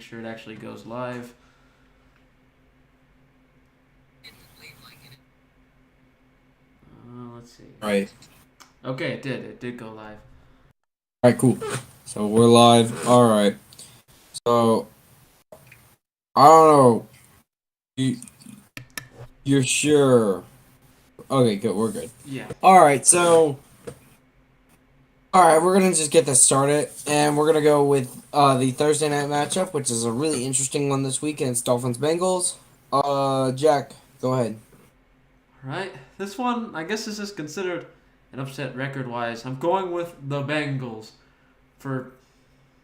sure it actually goes live. Let's see. All right. Okay, it did. It did go live. All right, cool. So we're live. All right. So I don't know. You, you're sure? Okay, good. We're good. Yeah. All right. So all right, we're gonna just get this started, and we're gonna go with the Thursday night matchup, which is a really interesting one this week, and it's Dolphins Bengals. Jack, go ahead. Right. This one, I guess this is considered an upset record-wise. I'm going with the Bengals for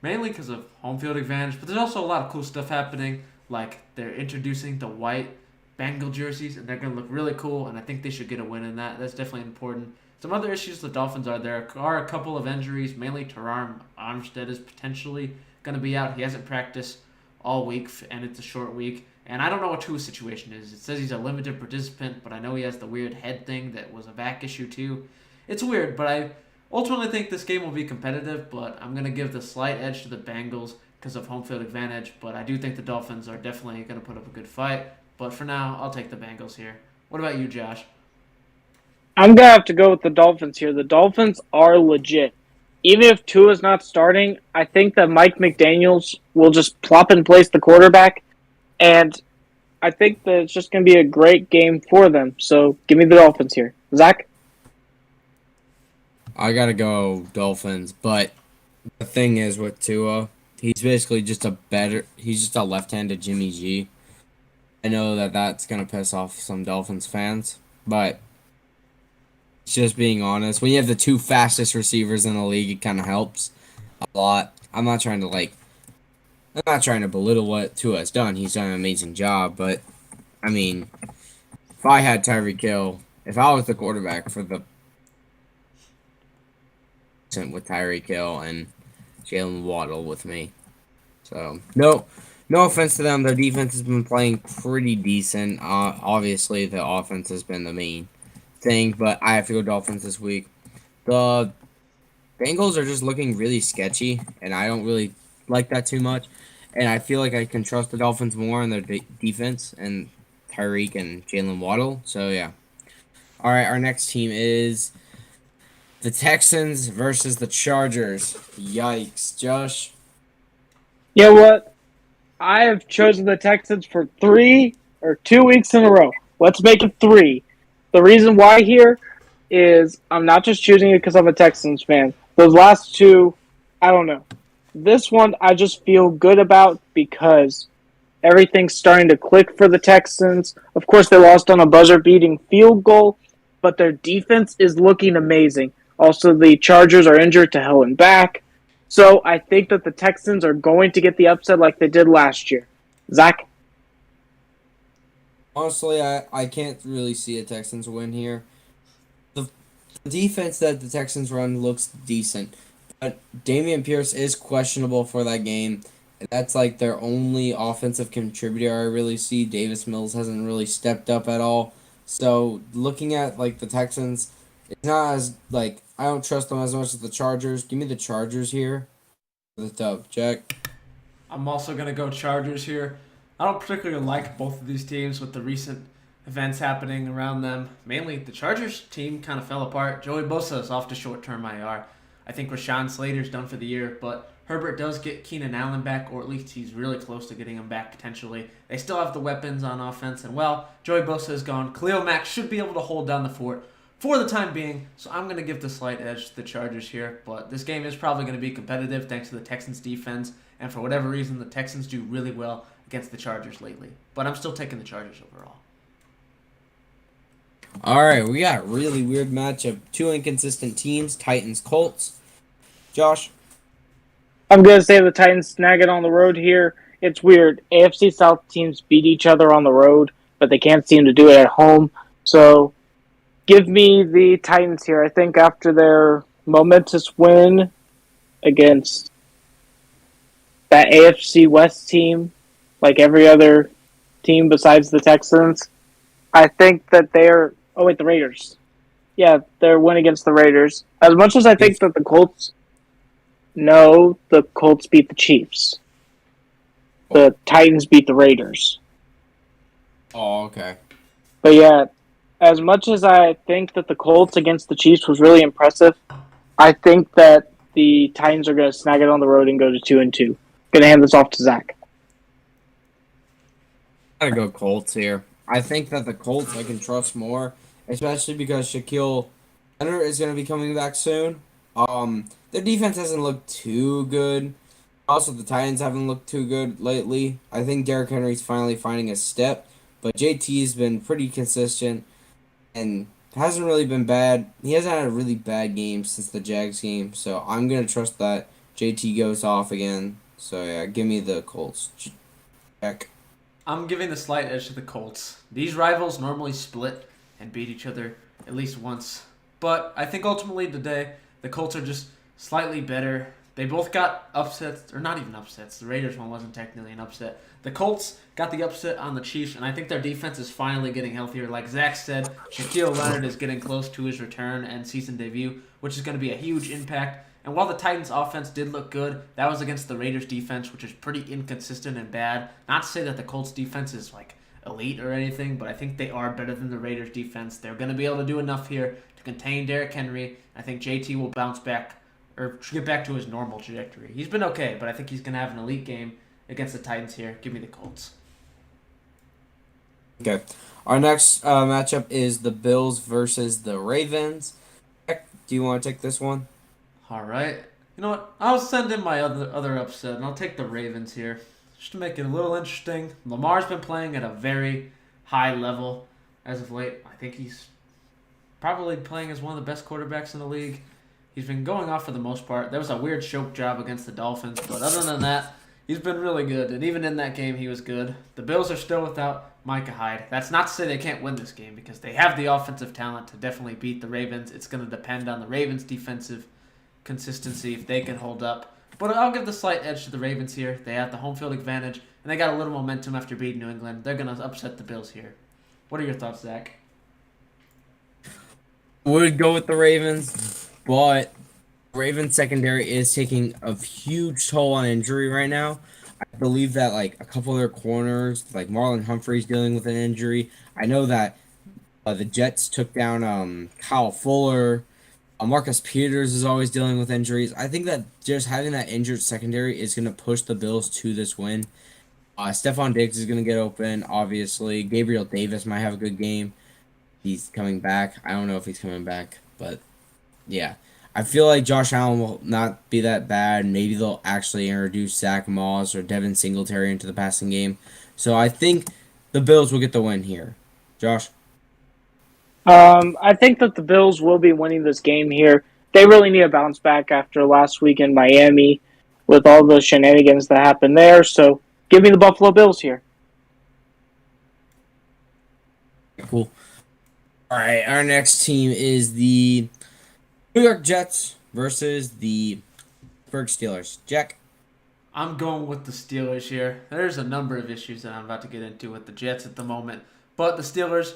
mainly because of home field advantage, but there's also a lot of cool stuff happening. Like they're introducing the white Bengal jerseys, and they're going to look really cool, and I think they should get a win in that. That's definitely important. Some other issues the Dolphins are there are a couple of injuries, mainly Teron Armstead is potentially going to be out. He hasn't practiced all week, and it's a short week. And I don't know what Tua's situation is. It says he's a limited participant, but I know he has the weird head thing that was a back issue too. It's weird, but I ultimately think this game will be competitive, but I'm going to give the slight edge to the Bengals because of home field advantage. But I do think the Dolphins are definitely going to put up a good fight. But for now, I'll take the Bengals here. What about you, Josh? I'm going to have to go with the Dolphins here. The Dolphins are legit. Even if Tua's not starting, I think that Mike McDaniels will just plop in place the quarterback. And I think that it's just going to be a great game for them. So give me the Dolphins here. Zach? I gotta go Dolphins, but the thing is with Tua, he's basically just he's just a left-handed Jimmy G. I know that that's gonna piss off some Dolphins fans, but just being honest, when you have the two fastest receivers in the league, it kind of helps a lot. I'm not trying to belittle what Tua has done. He's done an amazing job, but I mean, if I had Tyreek Hill, if I was the quarterback for the with Tyreek Hill and Jalen Waddle with me. So no offense to them. Their defense has been playing pretty decent. Obviously the offense has been the main thing, but I have to go Dolphins this week. The Bengals are just looking really sketchy, and I don't really like that too much. And I feel like I can trust the Dolphins more in their defense and Tyreek and Jalen Waddle. So yeah. All right, our next team is the Texans versus the Chargers. Yikes, Josh. You know what? I have chosen the Texans for 2 weeks in a row. Let's make it 3. The reason why here is I'm not just choosing it because I'm a Texans fan. Those last two, I don't know. This one I just feel good about because everything's starting to click for the Texans. Of course, they lost on a buzzer-beating field goal, but their defense is looking amazing. Also, the Chargers are injured to hell and back. So I think that the Texans are going to get the upset like they did last year. Zach? Honestly, I can't really see a Texans win here. The defense that the Texans run looks decent, but Damian Pierce is questionable for that game. That's like their only offensive contributor I really see. Davis Mills hasn't really stepped up at all. So looking at like the Texans, it's not as like I don't trust them as much as the Chargers. Give me the Chargers here. The dub, Jack. I'm also going to go Chargers here. I don't particularly like both of these teams with the recent events happening around them. Mainly, the Chargers team kind of fell apart. Joey Bosa is off to short-term IR. I think Rashawn Slater's done for the year, but Herbert does get Keenan Allen back, or at least he's really close to getting him back potentially. They still have the weapons on offense, and well, Joey Bosa is gone. Khalil Mack should be able to hold down the fort for the time being, so I'm going to give the slight edge to the Chargers here, but this game is probably going to be competitive thanks to the Texans' defense, and for whatever reason, the Texans do really well against the Chargers lately. But I'm still taking the Chargers overall. All right, we got a really weird matchup. Two inconsistent teams, Titans, Colts. Josh? I'm going to say the Titans snag it on the road here. It's weird. AFC South teams beat each other on the road, but they can't seem to do it at home. So give me the Titans here. I think after their momentous win against that AFC West team, like every other team besides the Texans, I think that they're... Oh, wait, the Raiders. Yeah, their win against the Raiders. As much as I think that the Colts... No, the Colts beat the Chiefs. the Titans beat the Raiders. Oh, okay. But yeah, as much as I think that the Colts against the Chiefs was really impressive, I think that the Titans are going to snag it on the road and go to 2-2. Going to hand this off to Zach. I'm going to go Colts here. I think that the Colts I can trust more, especially because Shaquille Leonard is going to be coming back soon. Their defense hasn't looked too good. Also, the Titans haven't looked too good lately. I think Derrick Henry's finally finding a step, but JT's been pretty consistent and hasn't really been bad. He hasn't had a really bad game since the Jags game, so I'm going to trust that JT goes off again. So, yeah, give me the Colts. Jack. I'm giving the slight edge to the Colts. These rivals normally split and beat each other at least once. But I think ultimately today, the Colts are just slightly better. They both got upsets, or not even upsets. The Raiders one wasn't technically an upset. The Colts got the upset on the Chiefs, and I think their defense is finally getting healthier. Like Zach said, Shaquille Leonard is getting close to his return and season debut, which is going to be a huge impact. And while the Titans' offense did look good, that was against the Raiders' defense, which is pretty inconsistent and bad. Not to say that the Colts' defense is like elite or anything, but I think they are better than the Raiders' defense. They're going to be able to do enough here to contain Derrick Henry. I think JT will bounce back or get back to his normal trajectory. He's been okay, but I think he's going to have an elite game against the Titans here. Give me the Colts. Okay. Our next matchup is the Bills versus the Ravens. Do you want to take this one? All right. You know what? I'll send in my other upset, and I'll take the Ravens here. Just to make it a little interesting. Lamar's been playing at a very high level as of late. I think he's probably playing as one of the best quarterbacks in the league. He's been going off for the most part. There was a weird choke job against the Dolphins, but other than that, he's been really good. And even in that game, he was good. The Bills are still without Micah Hyde. That's not to say they can't win this game because they have the offensive talent to definitely beat the Ravens. It's going to depend on the Ravens' defensive consistency if they can hold up. But I'll give the slight edge to the Ravens here. They have the home field advantage, and they got a little momentum after beating New England. They're going to upset the Bills here. What are your thoughts, Zach? Would go with the Ravens, but Ravens secondary is taking a huge toll on injury right now. I believe that like a couple of their corners, like Marlon Humphrey's dealing with an injury. I know that the Jets took down Kyle Fuller. Marcus Peters is always dealing with injuries. I think that just having that injured secondary is going to push the Bills to this win. Stephon Diggs is going to get open, obviously. Gabriel Davis might have a good game. He's coming back. I don't know if he's coming back, but yeah. I feel like Josh Allen will not be that bad. Maybe they'll actually introduce Zach Moss or Devin Singletary into the passing game. So I think the Bills will get the win here. Josh? I think that the Bills will be winning this game here. They really need a bounce back after last week in Miami with all the shenanigans that happened there. So give me the Buffalo Bills here. Cool. All right, our next team is the New York Jets versus the Pittsburgh Steelers. Jack? I'm going with the Steelers here. There's a number of issues that I'm about to get into with the Jets at the moment. But the Steelers,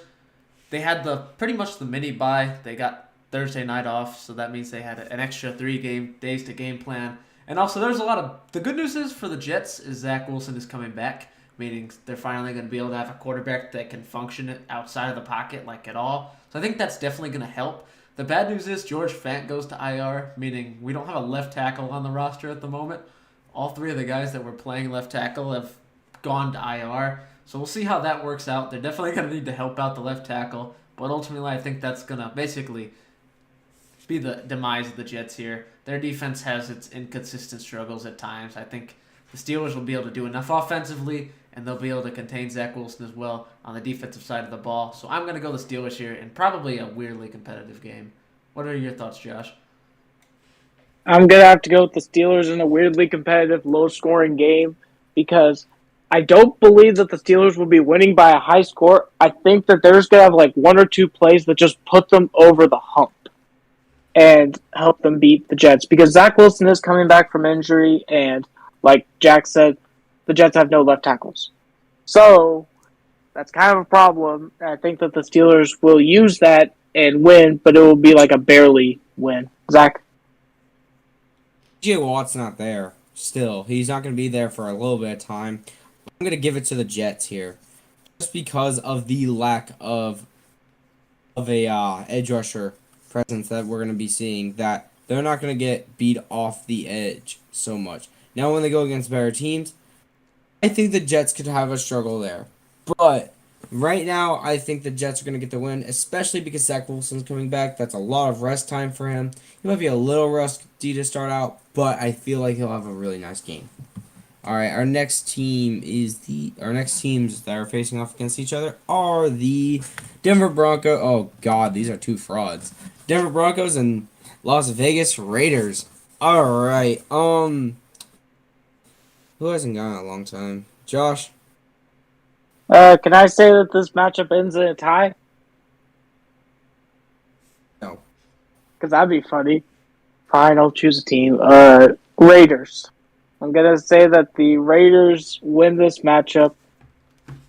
they had pretty much the mini bye. They got Thursday night off, so that means they had an extra 3 days to game plan. And also, there's a lot of... The good news is for the Jets is Zach Wilson is coming back, meaning they're finally going to be able to have a quarterback that can function outside of the pocket like at all. So I think that's definitely going to help. The bad news is George Fant goes to IR, meaning we don't have a left tackle on the roster at the moment. All 3 of the guys that were playing left tackle have gone to IR. So we'll see how that works out. They're definitely going to need to help out the left tackle. But ultimately, I think that's going to basically be the demise of the Jets here. Their defense has its inconsistent struggles at times. I think the Steelers will be able to do enough offensively, and they'll be able to contain Zach Wilson as well on the defensive side of the ball. So I'm going to go the Steelers here in probably a weirdly competitive game. What are your thoughts, Josh? I'm going to have to go with the Steelers in a weirdly competitive, low-scoring game because I don't believe that the Steelers will be winning by a high score. I think that they're just going to have like 1 or 2 plays that just put them over the hump and help them beat the Jets because Zach Wilson is coming back from injury, and like Jack said, the Jets have no left tackles. So that's kind of a problem. I think that the Steelers will use that and win, but it will be like a barely win. Zach? J. Watt's not there still. He's not going to be there for a little bit of time. I'm gonna give it to the Jets here, just because of the lack of a edge rusher presence that we're gonna be seeing. That they're not gonna get beat off the edge so much. Now, when they go against better teams, I think the Jets could have a struggle there. But right now, I think the Jets are going to get the win, especially because Zach Wilson's coming back. That's a lot of rest time for him. He might be a little rusty to start out, but I feel like he'll have a really nice game. All right, our next teams that are facing off against each other are the Denver Broncos. Oh God, these are two frauds. Denver Broncos and Las Vegas Raiders. All right, who hasn't gone in a long time? Josh? Can I say that this matchup ends in a tie? No. Because that'd be funny. Fine, I'll choose a team. Raiders. I'm going to say that the Raiders win this matchup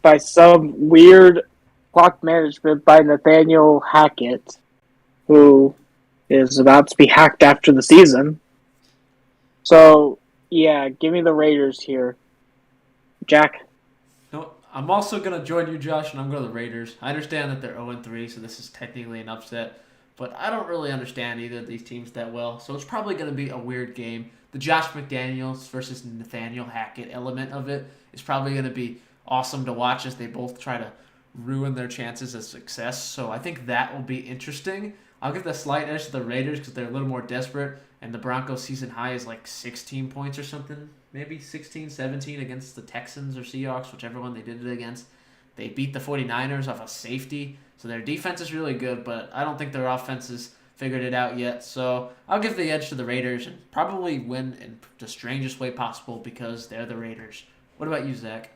by some weird clock management by Nathaniel Hackett, who is about to be hacked after the season. So, yeah, give me the Raiders here. Jack? No, I'm also going to join you, Josh, and I'm going to the Raiders. I understand that they're 0-3, so this is technically an upset, but I don't really understand either of these teams that well, so it's probably going to be a weird game. The Josh McDaniels versus Nathaniel Hackett element of it is probably going to be awesome to watch as they both try to ruin their chances of success, so I think that will be interesting. I'll give the slight edge to the Raiders because they're a little more desperate, and the Broncos season high is like 16 points or something, maybe 16, 17 against the Texans or Seahawks, whichever one they did it against. They beat the 49ers off a safety, so their defense is really good, but I don't think their offense has figured it out yet. So I'll give the edge to the Raiders and probably win in the strangest way possible because they're the Raiders. What about you, Zach?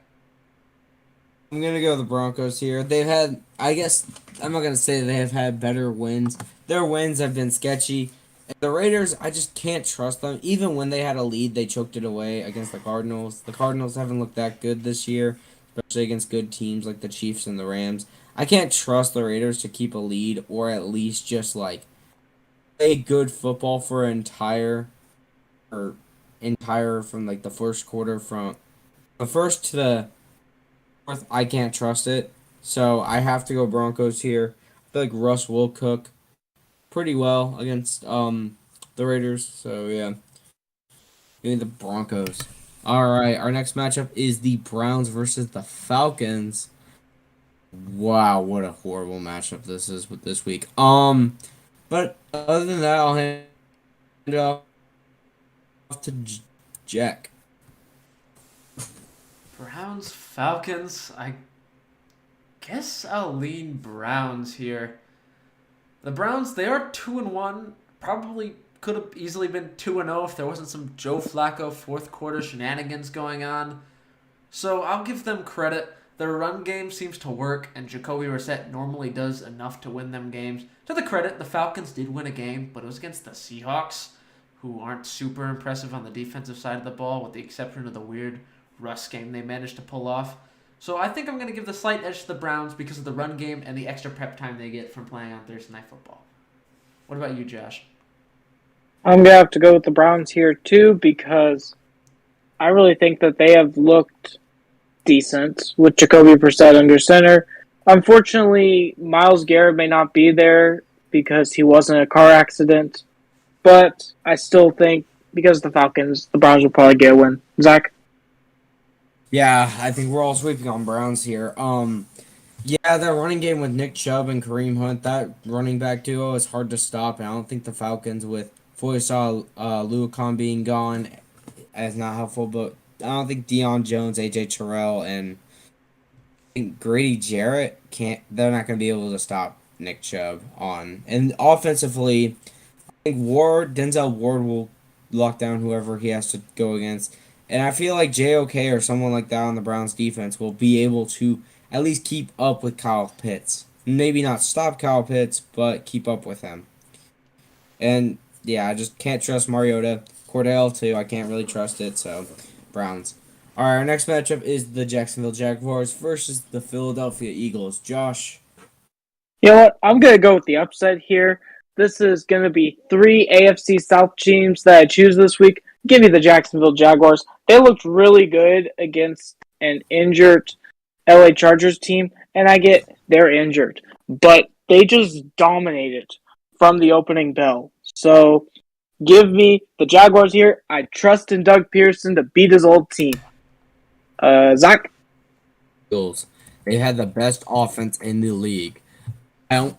I'm going to go with the Broncos here. They've had, I guess, I'm not going to say they have had better wins. Their wins have been sketchy. And the Raiders, I just can't trust them. Even when they had a lead, they choked it away against the Cardinals. The Cardinals haven't looked that good this year, especially against good teams like the Chiefs and the Rams. I can't trust the Raiders to keep a lead or at least just, like, play good football for entire from, like, the first quarter from the first to the fourth. I can't trust it. So I have to go Broncos here. I feel like Russ will cook pretty well against the Raiders. So yeah, give me the Broncos. All right, our next matchup is the Browns versus the Falcons. Wow, what a horrible matchup this is with this week. But other than that, I'll hand it off to Jack. Browns, Falcons. I guess I'll lean Browns here. The Browns, they are 2-1. Probably could have easily been 2-0 if there wasn't some Joe Flacco fourth quarter shenanigans going on. So I'll give them credit. Their run game seems to work, and Jacoby Brissett normally does enough to win them games. To the credit, the Falcons did win a game, but it was against the Seahawks, who aren't super impressive on the defensive side of the ball, with the exception of the weird Russ game they managed to pull off. So I think I'm going to give the slight edge to the Browns because of the run game and the extra prep time they get from playing on Thursday Night Football. What about you, Josh? I'm going to have to go with the Browns here, too, because I really think that they have looked decent with Jacoby Brissett under center. Unfortunately, Myles Garrett may not be there because he was in a car accident, but I still think because of the Falcons, the Browns will probably get a win. Zach? Yeah, I think we're all sweeping on Browns here. Yeah, that running game with Nick Chubb and Kareem Hunt, that running back duo is hard to stop, and I don't think the Falcons with Foyesau, Luakon being gone is not helpful, but I don't think Deion Jones, AJ Terrell, and I think Grady Jarrett they're not going to be able to stop Nick Chubb on. And offensively, I think Denzel Ward will lock down whoever he has to go against. And I feel like JOK or someone like that on the Browns defense will be able to at least keep up with Kyle Pitts. Maybe not stop Kyle Pitts, but keep up with him. And yeah, I just can't trust Mariota. Cordell too, I can't really trust it, so Browns. All right, our next matchup is the Jacksonville Jaguars versus the Philadelphia Eagles. Josh? You know what? I'm going to go with the upset here. This is going to be 3 AFC South teams that I choose this week. Give me the Jacksonville Jaguars. They looked really good against an injured LA Chargers team, and I get they're injured. But they just dominated from the opening bell. So give me the Jaguars here. I trust in Doug Pearson to beat his old team. Zach? Eagles. They had the best offense in the league. I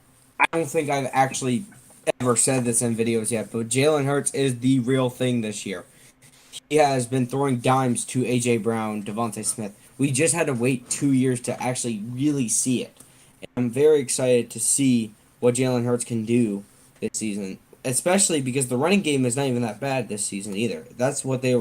don't think I've actually ever said this in videos yet, but Jalen Hurts is the real thing this year. He has been throwing dimes to A.J. Brown, Devontae Smith. We just had to wait 2 years to actually really see it. And I'm very excited to see what Jalen Hurts can do this season, especially because the running game is not even that bad this season either. That's what they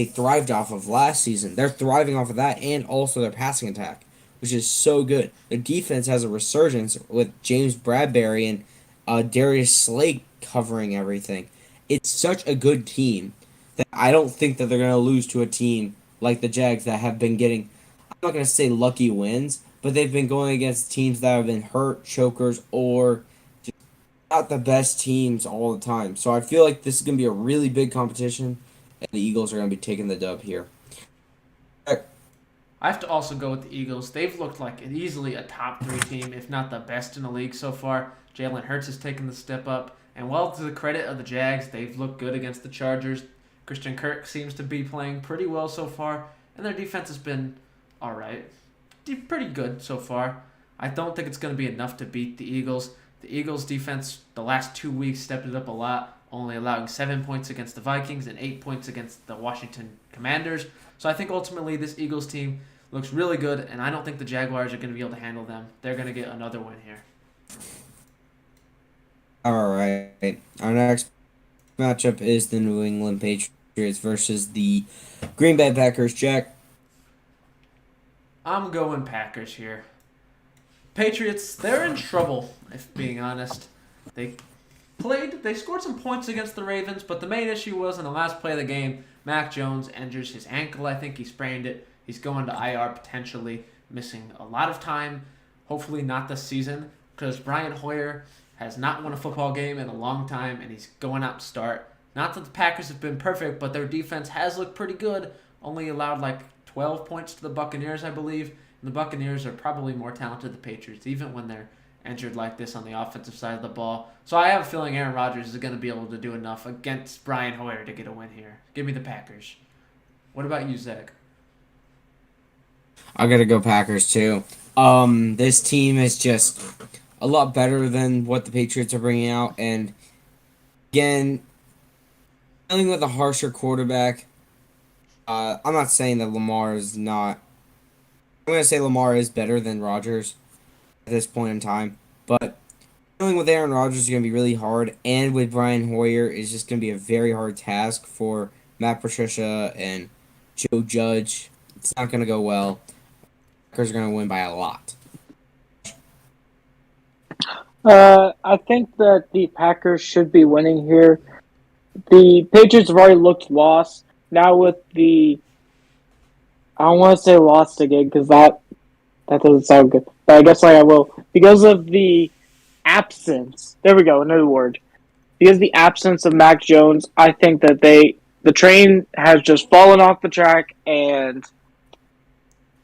thrived off of last season. They're thriving off of that and also their passing attack, which is so good. The defense has a resurgence with James Bradbury and Darius Slay covering everything. It's such a good team that I don't think that they're going to lose to a team like the Jags that have been getting, I'm not going to say lucky wins, but they've been going against teams that have been hurt, chokers, or just not the best teams all the time. So I feel like this is going to be a really big competition, and the Eagles are going to be taking the dub here. I have to also go with the Eagles. They've looked like easily a top 3 team, if not the best in the league so far. Jalen Hurts has taken the step up. And well, to the credit of the Jags, they've looked good against the Chargers. Christian Kirk seems to be playing pretty well so far. And their defense has been all right. Pretty good so far. I don't think it's going to be enough to beat the Eagles. The Eagles' defense, the last 2 weeks, stepped it up a lot, only allowing 7 points against the Vikings and 8 points against the Washington Commanders. So I think ultimately this Eagles team looks really good, and I don't think the Jaguars are going to be able to handle them. They're going to get another win here. All right. Our next matchup is the New England Patriots versus the Green Bay Packers. Jack? I'm going Packers here. Patriots, they're in trouble, if being honest. They scored some points against the Ravens, but the main issue was in the last play of the game, Mac Jones injures his ankle. I think he sprained it. He's going to IR potentially, missing a lot of time. Hopefully not this season, because Brian Hoyer has not won a football game in a long time, and he's going out to start. Not that the Packers have been perfect, but their defense has looked pretty good. Only allowed like 12 points to the Buccaneers, I believe. And the Buccaneers are probably more talented than the Patriots, even when they're injured like this on the offensive side of the ball. So I have a feeling Aaron Rodgers is going to be able to do enough against Brian Hoyer to get a win here. Give me the Packers. What about you, Zach? I got to go Packers too. This team is just a lot better than what the Patriots are bringing out. And again, dealing with a harsher quarterback, I'm not saying that Lamar is not. I'm going to say Lamar is better than Rodgers at this point in time. But dealing with Aaron Rodgers is going to be really hard. And with Brian Hoyer is just going to be a very hard task for Matt Patricia and Joe Judge. It's not going to go well. Packers are going to win by a lot. I think that the Packers should be winning here. The Patriots have already looked lost. Now with the, I don't want to say lost again because that doesn't sound good. But I guess I will. Because of the absence, there we go, another word. Because of the absence of Mac Jones, I think that the train has just fallen off the track and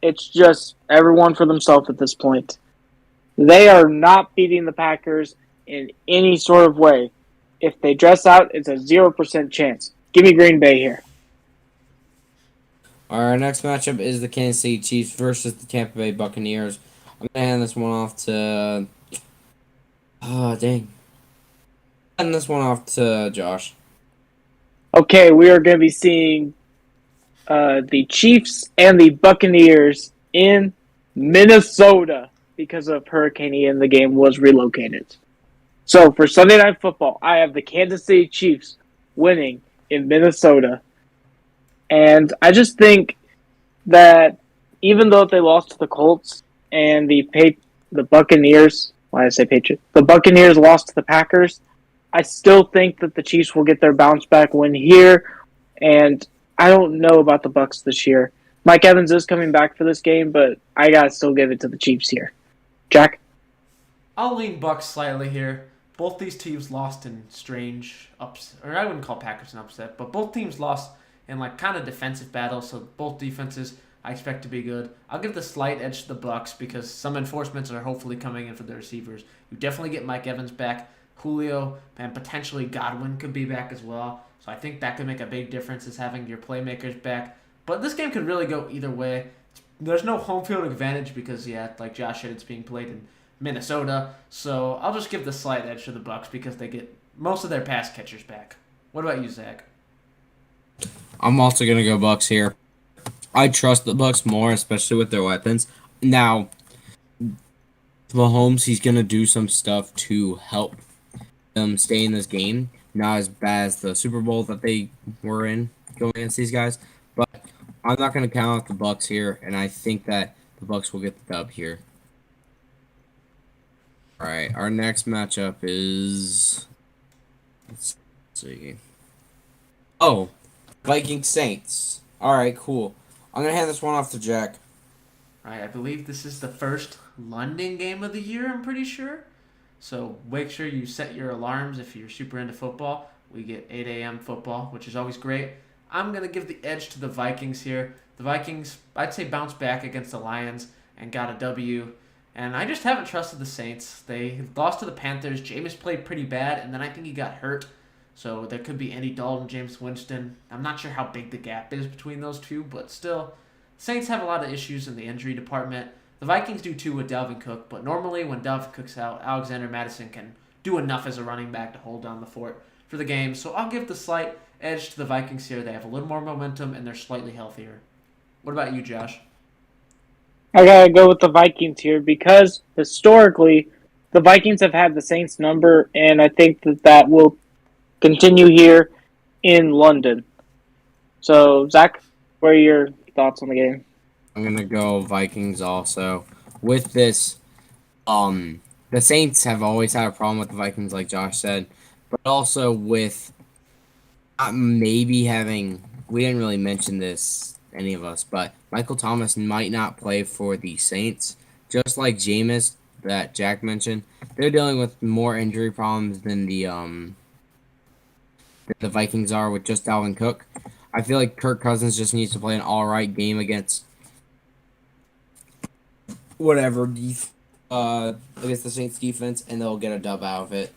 it's just everyone for themselves at this point. They are not beating the Packers in any sort of way. If they dress out, it's a 0% chance. Give me Green Bay here. Our next matchup is the Kansas City Chiefs versus the Tampa Bay Buccaneers. I'm going to hand this one off to... Hand this one off to Josh. Okay, we are going to be seeing the Chiefs and the Buccaneers in Minnesota because of Hurricane Ian. The game was relocated. So for Sunday Night Football, I have the Kansas City Chiefs winning in Minnesota. And I just think that even though they lost to the Colts and the Buccaneers, why did I say Patriots? The Buccaneers lost to the Packers, I still think that the Chiefs will get their bounce back win here. And I don't know about the Bucs this year. Mike Evans is coming back for this game, but I gotta still give it to the Chiefs here. Jack? I'll lean Bucs slightly here. Both these teams lost in strange upset, or I wouldn't call Packers an upset, but both teams lost in like kind of defensive battles. So both defenses I expect to be good. I'll give the slight edge to the Bucks because some enforcements are hopefully coming in for the receivers. You definitely get Mike Evans back. Julio and potentially Godwin could be back as well. So I think that could make a big difference is having your playmakers back. But this game could really go either way. There's no home field advantage because, like Josh said, it's being played in Minnesota. So I'll just give the slight edge to the Bucks because they get most of their pass catchers back. What about you, Zach? I'm also gonna go Bucks here. I trust the Bucks more, especially with their weapons. Now, Mahomes, he's gonna do some stuff to help them stay in this game. Not as bad as the Super Bowl that they were in going against these guys, but I'm not gonna count out the Bucks here, and I think that the Bucks will get the dub here. All right, our next matchup is. Let's see. Oh, Vikings Saints. All right, cool. I'm going to hand this one off to Jack. All right, I believe this is the first London game of the year, I'm pretty sure. So make sure you set your alarms if you're super into football. We get 8 a.m. football, which is always great. I'm going to give the edge to the Vikings here. The Vikings, I'd say, bounced back against the Lions and got a W. And I just haven't trusted the Saints. They lost to the Panthers. Jameis played pretty bad, and then I think he got hurt. So there could be Andy Dalton, James Winston. I'm not sure how big the gap is between those two, but still, Saints have a lot of issues in the injury department. The Vikings do too with Dalvin Cook, but normally when Dalvin Cook's out, Alexander Mattison can do enough as a running back to hold down the fort for the game. So I'll give the slight edge to the Vikings here. They have a little more momentum, and they're slightly healthier. What about you, Josh? I gotta go with the Vikings here because historically, the Vikings have had the Saints number, and I think that will continue here in London. So, Zach, what are your thoughts on the game? I'm going to go Vikings also. With this, the Saints have always had a problem with the Vikings, like Josh said, but also with maybe having, we didn't really mention this, any of us, but Michael Thomas might not play for the Saints, just like Jameis that Jack mentioned. They're dealing with more injury problems than the Vikings are with just Dalvin Cook. I feel like Kirk Cousins just needs to play an all-right game against whatever against the Saints defense, and they'll get a dub out of it.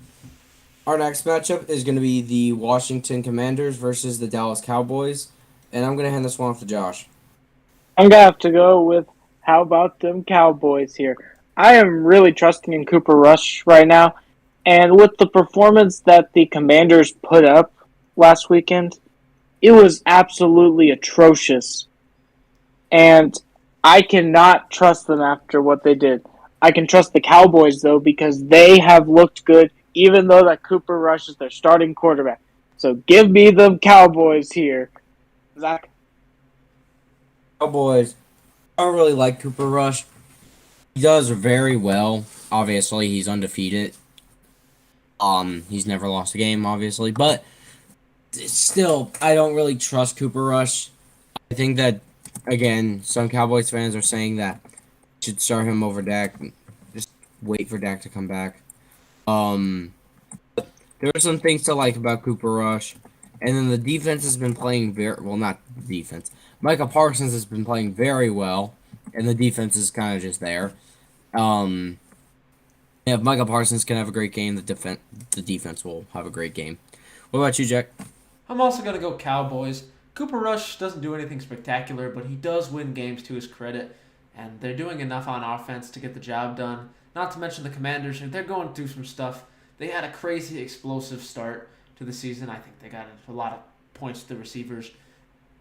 Our next matchup is going to be the Washington Commanders versus the Dallas Cowboys, and I'm going to hand this one off to Josh. I'm going to have to go with how about them Cowboys here. I am really trusting in Cooper Rush right now, and with the performance that the Commanders put up last weekend, it was absolutely atrocious. And I cannot trust them after what they did. I can trust the Cowboys, though, because they have looked good, even though that Cooper Rush is their starting quarterback. So give me the Cowboys here. Zach? Cowboys. I don't really like Cooper Rush. He does very well. Obviously, he's undefeated. He's never lost a game, obviously, but still, I don't really trust Cooper Rush. I think that, again, some Cowboys fans are saying that you should start him over Dak. Just wait for Dak to come back. There are some things to like about Cooper Rush. And then the defense has been playing very well, not the defense. Micah Parsons has been playing very well, and the defense is kind of just there. If Micah Parsons can have a great game, the defense will have a great game. What about you, Jack? I'm also going to go Cowboys. Cooper Rush doesn't do anything spectacular, but he does win games to his credit, and they're doing enough on offense to get the job done. Not to mention the Commanders, they're going through some stuff. They had a crazy explosive start to the season. I think they got a lot of points to the receivers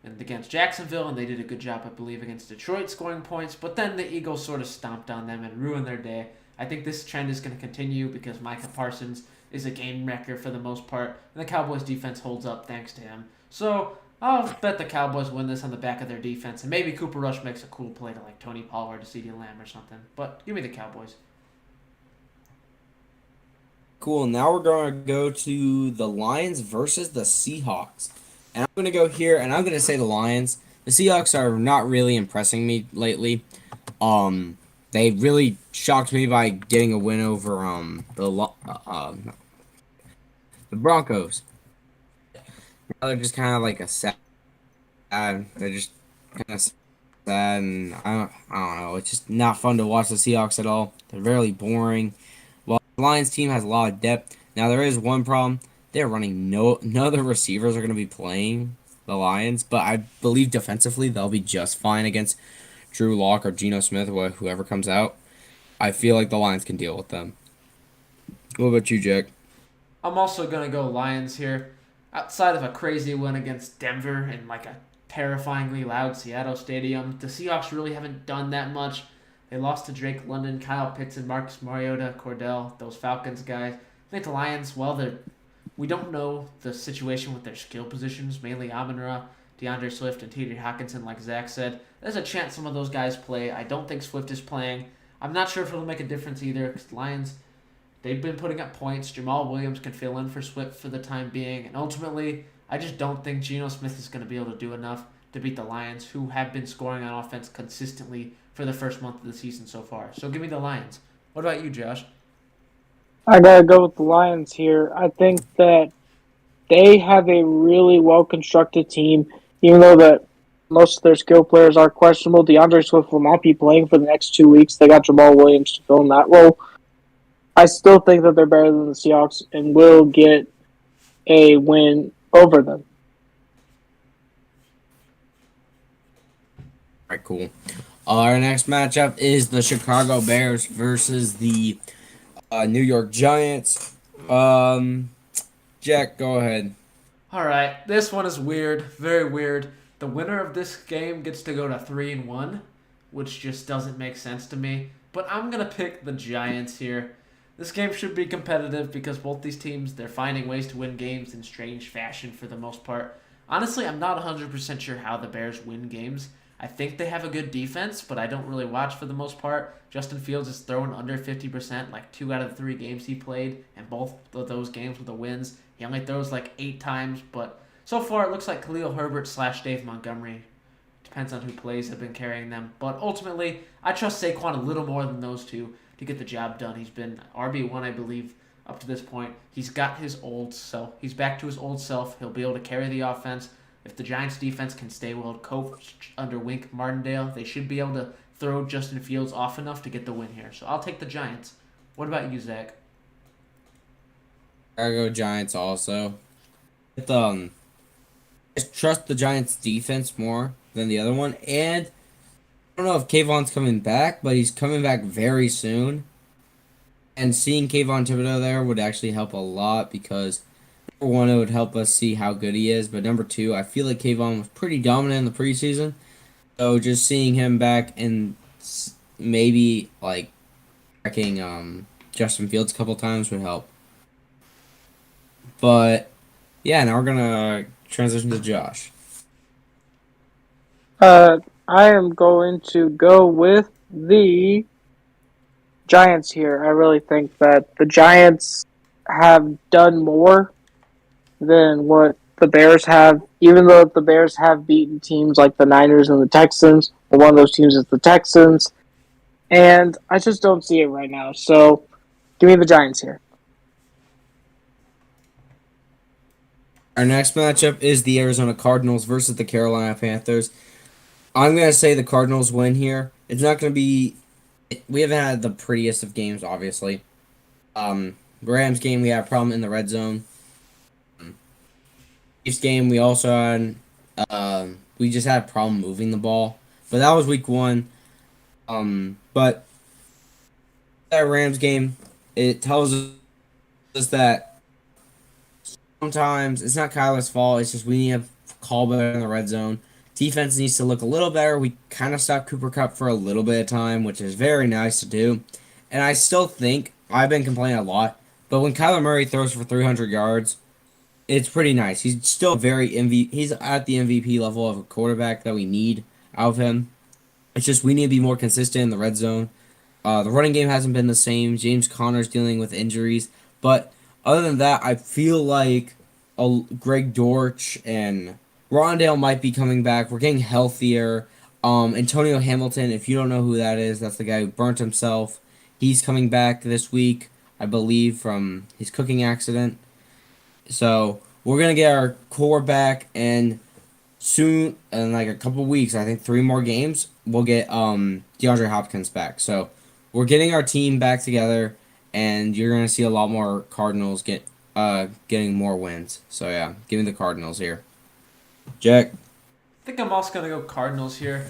and against Jacksonville, and they did a good job, I believe, against Detroit scoring points, but then the Eagles sort of stomped on them and ruined their day. I think this trend is going to continue because Micah Parsons is a game wrecker for the most part, and the Cowboys' defense holds up thanks to him. So I'll bet the Cowboys win this on the back of their defense, and maybe Cooper Rush makes a cool play to like Tony Pollard to CeeDee Lamb or something. But give me the Cowboys. Cool. Now we're going to go to the Lions versus the Seahawks. And I'm going to go here, and I'm going to say the Lions. The Seahawks are not really impressing me lately. They really shocked me by getting a win over the Broncos. Now they're just kind of like a sad. They're just kind of sad, and I don't know. It's just not fun to watch the Seahawks at all. They're very boring. Well, the Lions team has a lot of depth. Now there is one problem. They're running none of the receivers are going to be playing the Lions, but I believe defensively they'll be just fine against Drew Lock or Geno Smith or whoever comes out. I feel like the Lions can deal with them. What about you, Jack? I'm also gonna go Lions here. Outside of a crazy win against Denver in like a terrifyingly loud Seattle stadium, the Seahawks really haven't done that much. They lost to Drake London, Kyle Pitts, and Marcus Mariota, Cordell, those Falcons guys. I think the Lions, well, we don't know the situation with their skill positions, mainly Amon-Ra, DeAndre Swift, and T.J. Hawkinson, like Zach said. There's a chance some of those guys play. I don't think Swift is playing. I'm not sure if it'll make a difference either, because the Lions, they've been putting up points. Jamal Williams can fill in for Swift for the time being. And ultimately, I just don't think Geno Smith is going to be able to do enough to beat the Lions, who have been scoring on offense consistently for the first month of the season so far. So give me the Lions. What about you, Josh? I gotta go with the Lions here. I think that they have a really well constructed team, even though that most of their skill players are questionable. DeAndre Swift will not be playing for the next 2 weeks. They got Jamal Williams to fill in that role. I still think that they're better than the Seahawks and will get a win over them. All right, cool. Our next matchup is the Chicago Bears versus the New York Giants. Jack, go ahead. All right, this one is weird, very weird. The winner of this game gets to go to 3-1, which just doesn't make sense to me. But I'm gonna pick the Giants here. This game should be competitive because both these teams, they're finding ways to win games in strange fashion for the most part. Honestly, I'm not 100% sure how the Bears win games. I think they have a good defense, but I don't really watch for the most part. Justin Fields is throwing under 50%, like 2 out of the 3 games he played, and both of those games with the wins. He only throws like 8 times, but so far it looks like Khalil Herbert / Dave Montgomery. Depends on who plays, have been carrying them. But ultimately, I trust Saquon a little more than those two to get the job done. He's been RB1, I believe, up to this point. He's got his old self. He's back to his old self. He'll be able to carry the offense. If the Giants' defense can stay well coached under Wink Martindale, they should be able to throw Justin Fields off enough to get the win here. So I'll take the Giants. What about you, Zach? I go Giants also. But, I trust the Giants' defense more than the other one, and I don't know if Kayvon's coming back, but he's coming back very soon. And seeing Kayvon Thibodeau there would actually help a lot because, number one, it would help us see how good he is. But number two, I feel like Kayvon was pretty dominant in the preseason. So just seeing him back and maybe, like, tracking Justin Fields a couple times would help. But, yeah, now we're going to transition to Josh. I am going to go with the Giants here. I really think that the Giants have done more than what the Bears have, even though the Bears have beaten teams like the Niners and the Texans. But one of those teams is the Texans. And I just don't see it right now. So give me the Giants here. Our next matchup is the Arizona Cardinals versus the Carolina Panthers. I'm going to say the Cardinals win here. It's not going to be... We haven't had the prettiest of games, obviously. Rams game, we had a problem in the red zone. Chiefs game, we also had... we just had a problem moving the ball. But that was week 1. But that Rams game, it tells us that sometimes it's not Kyler's fault. It's just we need to call better in the red zone. Defense needs to look a little better. We kind of stopped Cooper Kupp for a little bit of time, which is very nice to do. And I still think, I've been complaining a lot, but when Kyler Murray throws for 300 yards, it's pretty nice. He's still he's at the MVP level of a quarterback that we need out of him. It's just we need to be more consistent in the red zone. The running game hasn't been the same. James Conner's dealing with injuries. But other than that, I feel like Greg Dortch and Rondale might be coming back. We're getting healthier. Antonio Hamilton, if you don't know who that is, that's the guy who burnt himself. He's coming back this week, I believe, from his cooking accident. So we're going to get our core back, and soon, in like a couple weeks, I think 3 more games, we'll get DeAndre Hopkins back. So we're getting our team back together, and you're gonna see a lot more Cardinals getting more wins. So yeah, give me the Cardinals here. Jack. I think I'm also going to go Cardinals here.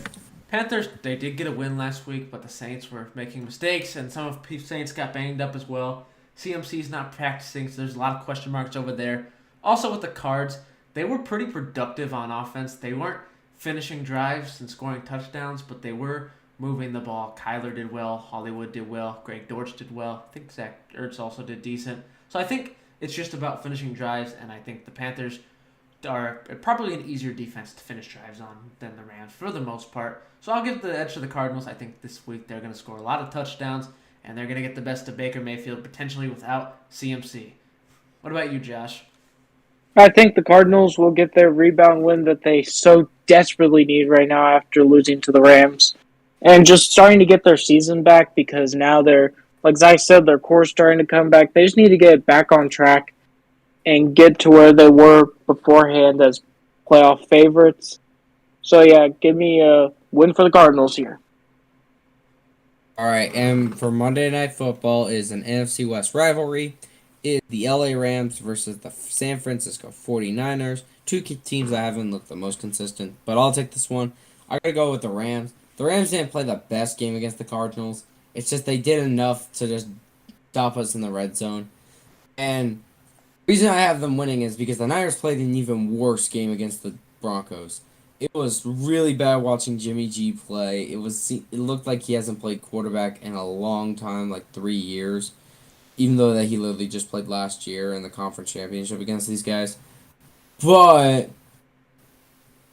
Panthers, they did get a win last week, but the Saints were making mistakes, and some of the Saints got banged up as well. CMC's not practicing, so there's a lot of question marks over there. Also with the Cards, they were pretty productive on offense. They weren't finishing drives and scoring touchdowns, but they were moving the ball. Kyler did well. Hollywood did well. Greg Dortch did well. I think Zach Ertz also did decent. So I think it's just about finishing drives, and I think the Panthers are probably an easier defense to finish drives on than the Rams for the most part. So I'll give the edge to the Cardinals. I think this week they're going to score a lot of touchdowns, and they're going to get the best of Baker Mayfield, potentially without CMC. What about you, Josh? I think the Cardinals will get their rebound win that they so desperately need right now after losing to the Rams. And just starting to get their season back because now they're, like Zach said, their core's starting to come back. They just need to get back on track and get to where they were beforehand as playoff favorites. So, yeah, give me a win for the Cardinals here. All right, and for Monday Night Football is an NFC West rivalry. It's the LA Rams versus the San Francisco 49ers. Two teams that haven't looked the most consistent, but I'll take this one. I gotta go with the Rams. The Rams didn't play the best game against the Cardinals. It's just they did enough to just stop us in the red zone. And the reason I have them winning is because the Niners played an even worse game against the Broncos. It was really bad watching Jimmy G play. It looked like he hasn't played quarterback in a long time, like 3 years. Even though that he literally just played last year in the conference championship against these guys. But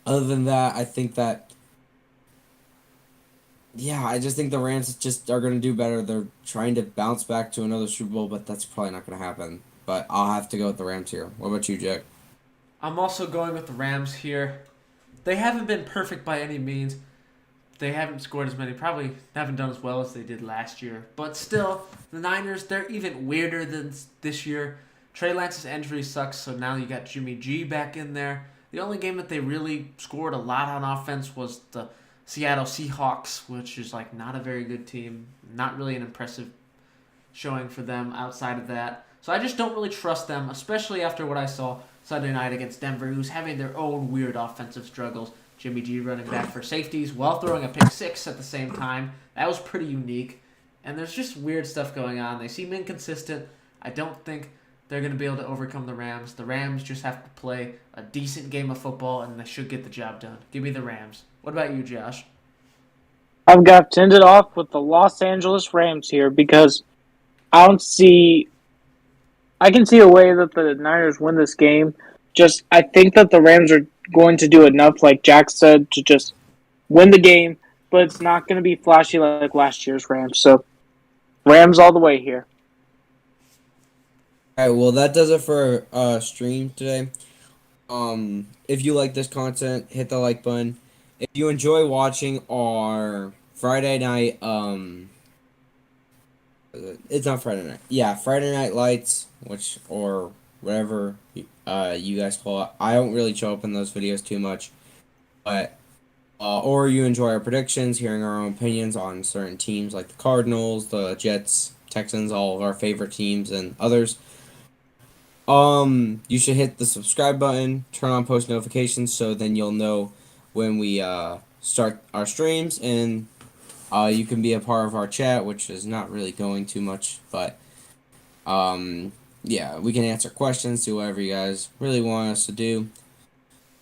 other than that, I think that I just think the Rams just are going to do better. They're trying to bounce back to another Super Bowl, but that's probably not going to happen. But I'll have to go with the Rams here. What about you, Jack? I'm also going with the Rams here. They haven't been perfect by any means. They haven't scored as many, probably haven't done as well as they did last year. But still, the Niners, they're even weirder than this year. Trey Lance's injury sucks, so now you got Jimmy G back in there. The only game that they really scored a lot on offense was the Seattle Seahawks, which is like not a very good team. Not really an impressive showing for them outside of that. So I just don't really trust them, especially after what I saw Sunday night against Denver, who's having their own weird offensive struggles. Jimmy G running back for safeties while throwing a pick six at the same time. That was pretty unique. And there's just weird stuff going on. They seem inconsistent. I don't think they're going to be able to overcome the Rams. The Rams just have to play a decent game of football, and they should get the job done. Give me the Rams. What about you, Josh? I've got to end it off with the Los Angeles Rams here because I can see a way that the Niners win this game. Just, I think that the Rams are going to do enough, like Jack said, to just win the game, but it's not going to be flashy like last year's Rams. So, Rams all the way here. All right, well, that does it for stream today. If you like this content, hit the like button. If you enjoy watching our Friday night, it's not Friday night. Yeah, Friday Night Lights, or whatever you guys call it. I don't really show up in those videos too much, but or you enjoy our predictions, hearing our own opinions on certain teams like the Cardinals, the Jets, Texans, all of our favorite teams, and others. You should hit the subscribe button, turn on post notifications, so then you'll know when we start our streams, and you can be a part of our chat, which is not really going too much, but yeah, we can answer questions, do whatever you guys really want us to do.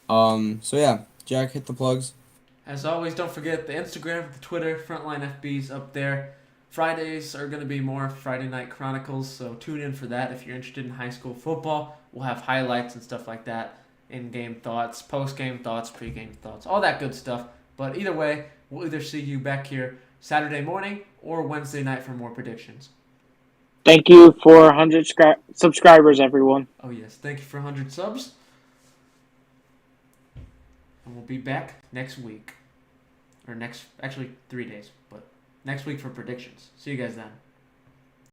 So yeah, Jack, hit the plugs. As always, don't forget the Instagram, the Twitter, Frontline FB's up there. Fridays are going to be more Friday Night Chronicles, so tune in for that if you're interested in high school football. We'll have highlights and stuff like that, in-game thoughts, post-game thoughts, pre-game thoughts, all that good stuff. But either way, we'll either see you back here Saturday morning or Wednesday night for more predictions. Thank you for 100 subscribers, everyone. Oh, yes. Thank you for 100 subs. And we'll be back next week. Or actually 3 days, but next week for predictions. See you guys then.